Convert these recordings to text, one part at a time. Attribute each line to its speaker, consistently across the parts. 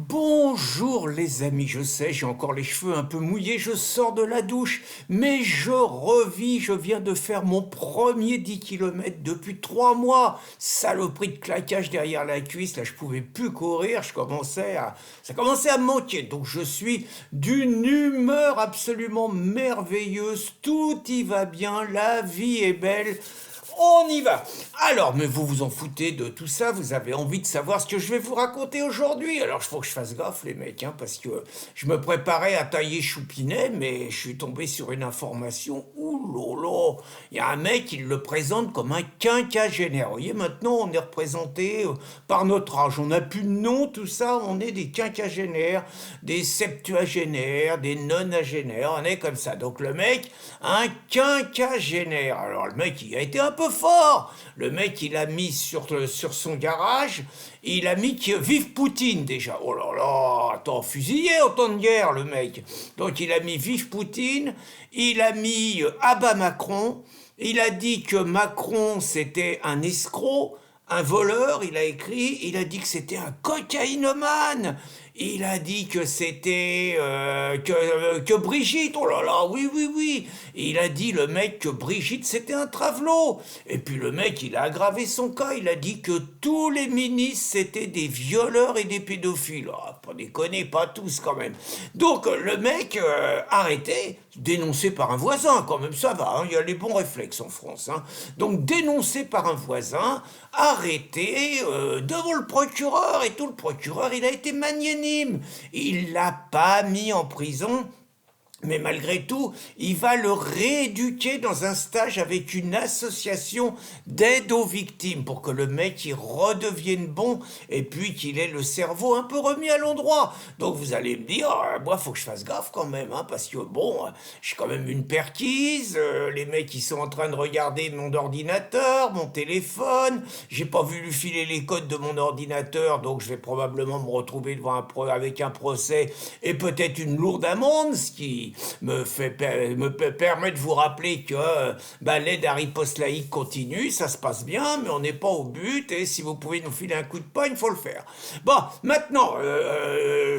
Speaker 1: Bonjour les amis, je sais, j'ai encore les cheveux un peu mouillés, je sors de la douche, mais je revis, je viens de faire mon premier 10 km depuis 3 mois. Saloperie de claquage derrière la cuisse, là je pouvais plus courir, ça commençait à me manquer. Donc je suis d'une humeur absolument merveilleuse, tout y va bien, la vie est belle. On y va. Alors, mais vous vous en foutez de tout ça, vous avez envie de savoir ce que je vais vous raconter aujourd'hui. Alors, il faut que je fasse gaffe, les mecs, hein, parce que je me préparais à tailler Choupinet, mais je suis tombé sur une information. Ouh là là, il y a un mec, il le présente comme un quinquagénaire. Vous voyez, maintenant, on est représenté par notre âge. On n'a plus de nom, tout ça, on est des quinquagénaires, des septuagénaires, des nonagénaires, on est comme ça. Donc, le mec, un quinquagénaire. Alors, le mec, il a été un peu fort. Le mec, il a mis sur son garage, il a mis que vive Poutine déjà. Oh là là, attends, fusillé en temps de guerre, le mec. Donc il a mis vive Poutine, il a mis abat Macron, il a dit que Macron c'était un escroc, un voleur, il a écrit, il a dit que c'était un cocaïnomane. Il a dit que c'était que Brigitte, oh là là, oui oui oui. Il a dit le mec que Brigitte c'était un travelot. Et puis le mec il a aggravé son cas, il a dit que tous les ministres c'était des violeurs et des pédophiles. Ah, pas déconner, pas tous quand même. Donc le mec arrêté, dénoncé par un voisin quand même, ça va, hein, il y a les bons réflexes en France. Hein. Donc dénoncé par un voisin, arrêté devant le procureur et tout. Le procureur il a été magnanime. Il l'a pas mis en prison, mais malgré tout, il va le rééduquer dans un stage avec une association d'aide aux victimes pour que le mec il redevienne bon et puis qu'il ait le cerveau un peu remis à l'endroit. Donc vous allez me dire, moi faut que je fasse gaffe quand même, hein, parce que bon, j'ai quand même une perquise, les mecs ils sont en train de regarder mon ordinateur, mon téléphone, j'ai pas vu lui filer les codes de mon ordinateur, donc je vais probablement me retrouver avec un procès et peut-être une lourde amende, ce qui me permet de vous rappeler que l'aide à riposte laïque continue, ça se passe bien, mais on n'est pas au but, et si vous pouvez nous filer un coup de poing, il faut le faire. Bon, maintenant,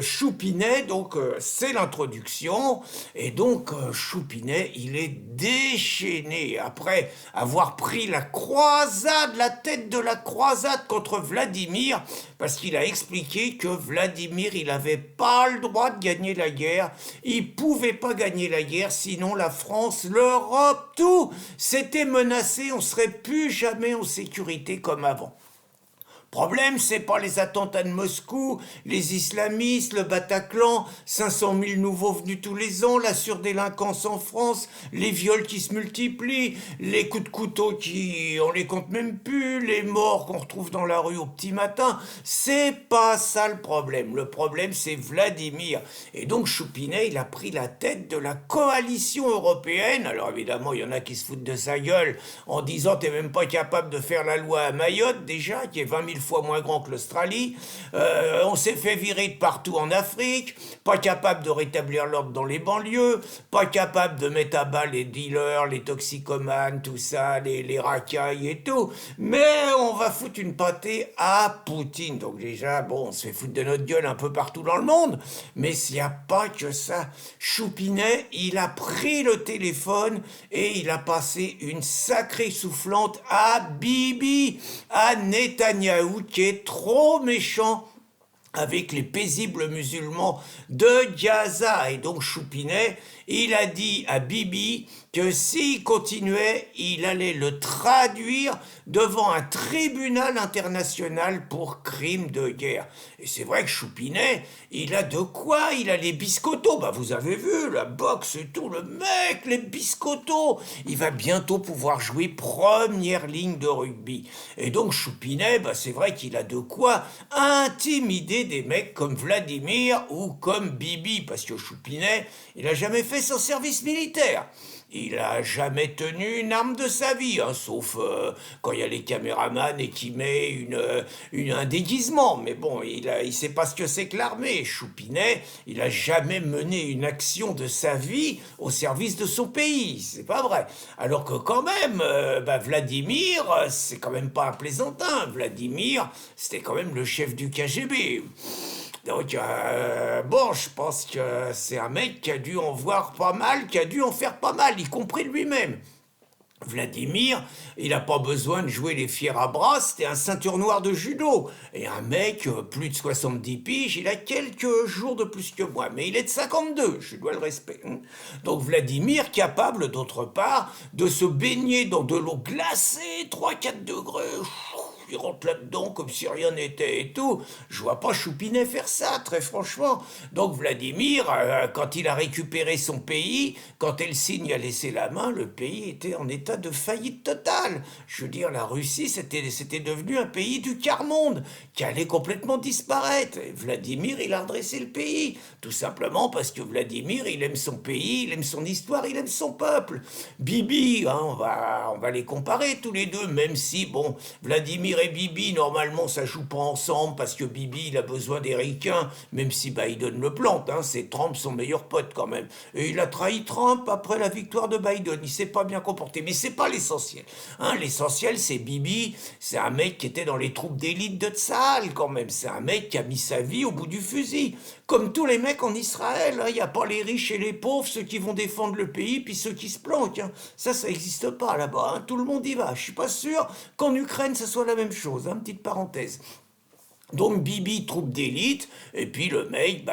Speaker 1: Choupinet, donc c'est l'introduction, et donc Choupinet, il est déchaîné, après avoir pris la tête de la croisade contre Vladimir, parce qu'il a expliqué que Vladimir, il n'avait pas le droit de gagner la guerre, il pouvait pas gagner la guerre, sinon la France, l'Europe, tout, c'était menacé, on serait plus jamais en sécurité comme avant. Problème, c'est pas les attentats de Moscou, les islamistes, le Bataclan, 500 000 nouveaux venus tous les ans, la surdélinquance en France, les viols qui se multiplient, les coups de couteau qui, on les compte même plus, les morts qu'on retrouve dans la rue au petit matin. C'est pas ça le problème. Le problème, c'est Vladimir. Et donc, Choupinet, il a pris la tête de la coalition européenne. Alors, évidemment, il y en a qui se foutent de sa gueule en disant, t'es même pas capable de faire la loi à Mayotte, déjà, qui est 20 000 fois moins grand que l'Australie. On s'est fait virer de partout en Afrique, pas capable de rétablir l'ordre dans les banlieues, pas capable de mettre à bas les dealers, les toxicomanes, tout ça, les racailles et tout. Mais on va foutre une pâtée à Poutine. Donc déjà, bon, on se fait foutre de notre gueule un peu partout dans le monde, mais s'il n'y a pas que ça. Choupinet, il a pris le téléphone et il a passé une sacrée soufflante à Bibi, à Netanyahou, qui est trop méchant avec les paisibles musulmans de Gaza. Et donc Choupinet, il a dit à Bibi que s'il continuait, il allait le traduire devant un tribunal international pour crimes de guerre. Et c'est vrai que Choupinet, il a de quoi, il a les biscottos. Bah vous avez vu, la boxe et tout, le mec, les biscottos. Il va bientôt pouvoir jouer première ligne de rugby. Et donc Choupinet, bah c'est vrai qu'il a de quoi intimider des mecs comme Vladimir ou comme Bibi, parce que Choupinet, il a jamais fait son service militaire. Il a jamais tenu une arme de sa vie, hein, sauf quand il y a les caméramans et qu'il met un déguisement. Mais bon, il sait pas ce que c'est que l'armée. Choupinet, il a jamais mené une action de sa vie au service de son pays. C'est pas vrai. Alors que quand même, Vladimir, c'est quand même pas un plaisantin. Vladimir, c'était quand même le chef du KGB. Donc, bon, je pense que c'est un mec qui a dû en voir pas mal, qui a dû en faire pas mal, y compris lui-même. Vladimir, il n'a pas besoin de jouer les fiers à bras, c'était un ceinture noire de judo. Et un mec, plus de 70 piges, il a quelques jours de plus que moi, mais il est de 52, je dois le respect. Hein. Donc Vladimir, capable d'autre part de se baigner dans de l'eau glacée, 3-4 degrés, il rentre là-dedans comme si rien n'était et tout. Je vois pas Choupinet faire ça, très franchement. Donc Vladimir, quand il a récupéré son pays, quand Helsinki a laissé la main, le pays était en état de faillite totale. Je veux dire, la Russie, c'était devenu un pays du quart-monde, qui allait complètement disparaître. Et Vladimir, il a redressé le pays, tout simplement parce que Vladimir, il aime son pays, il aime son histoire, il aime son peuple. Bibi, hein, on va les comparer tous les deux, même si, bon, Vladimir et Bibi, normalement, ça joue pas ensemble parce que Bibi, il a besoin des ricains, même si Biden le plante, hein, c'est Trump son meilleur pote quand même. Et il a trahi Trump après la victoire de Biden, il s'est pas bien comporté, mais c'est pas l'essentiel. Hein, l'essentiel, c'est Bibi, c'est un mec qui était dans les troupes d'élite de Tsahal quand même, c'est un mec qui a mis sa vie au bout du fusil. Comme tous les mecs en Israël, il n'y a pas les riches et les pauvres, ceux qui vont défendre le pays, puis ceux qui se planquent. Hein. Ça n'existe pas là-bas, hein. Tout le monde y va. Je suis pas sûr qu'en Ukraine, ça soit la même chose, hein. Petite parenthèse. Donc Bibi, troupe d'élite, et puis le mec,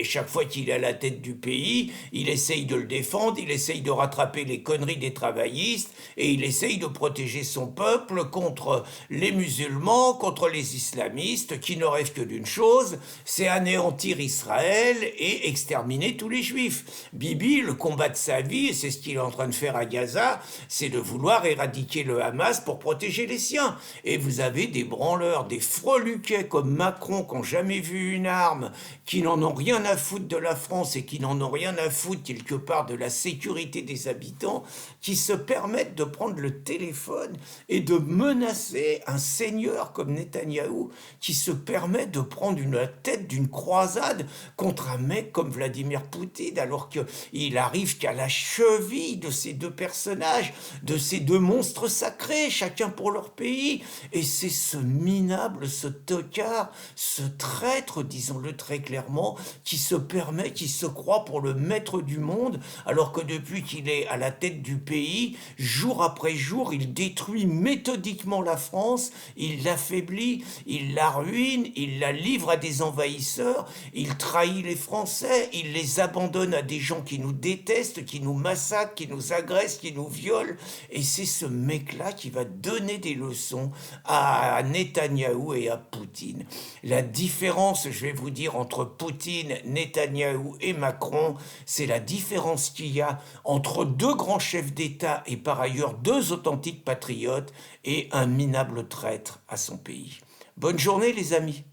Speaker 1: chaque fois qu'il est à la tête du pays, il essaye de le défendre, il essaye de rattraper les conneries des travaillistes, et il essaye de protéger son peuple contre les musulmans, contre les islamistes, qui ne rêvent que d'une chose, c'est anéantir Israël et exterminer tous les juifs. Bibi, le combat de sa vie, et c'est ce qu'il est en train de faire à Gaza, c'est de vouloir éradiquer le Hamas pour protéger les siens. Et vous avez des branleurs, des freluquets comme Macron qui n'ont jamais vu une arme, qui n'en ont rien à foutre de la France et qui n'en ont rien à foutre quelque part de la sécurité des habitants, qui se permettent de prendre le téléphone et de menacer un seigneur comme Netanyahou, qui se permet de prendre la tête d'une croisade contre un mec comme Vladimir Poutine, alors qu'il arrive qu'à la cheville de ces deux personnages, de ces deux monstres sacrés, chacun pour leur pays. Et c'est ce minable, ce tocard, ce traître, disons-le très clairement, qui se permet, qui se croit pour le maître du monde, alors que depuis qu'il est à la tête du pays, jour après jour, il détruit méthodiquement la France, il l'affaiblit, il la ruine, il la livre à des envahisseurs, il trahit les Français, il les abandonne à des gens qui nous détestent, qui nous massacrent, qui nous agressent, qui nous violent, et c'est ce mec-là qui va donner des leçons à Netanyahou et à Poutine. La différence, je vais vous dire, entre Poutine, Netanyahou et Macron, c'est la différence qu'il y a entre deux grands chefs d'État et par ailleurs deux authentiques patriotes et un minable traître à son pays. Bonne journée les amis.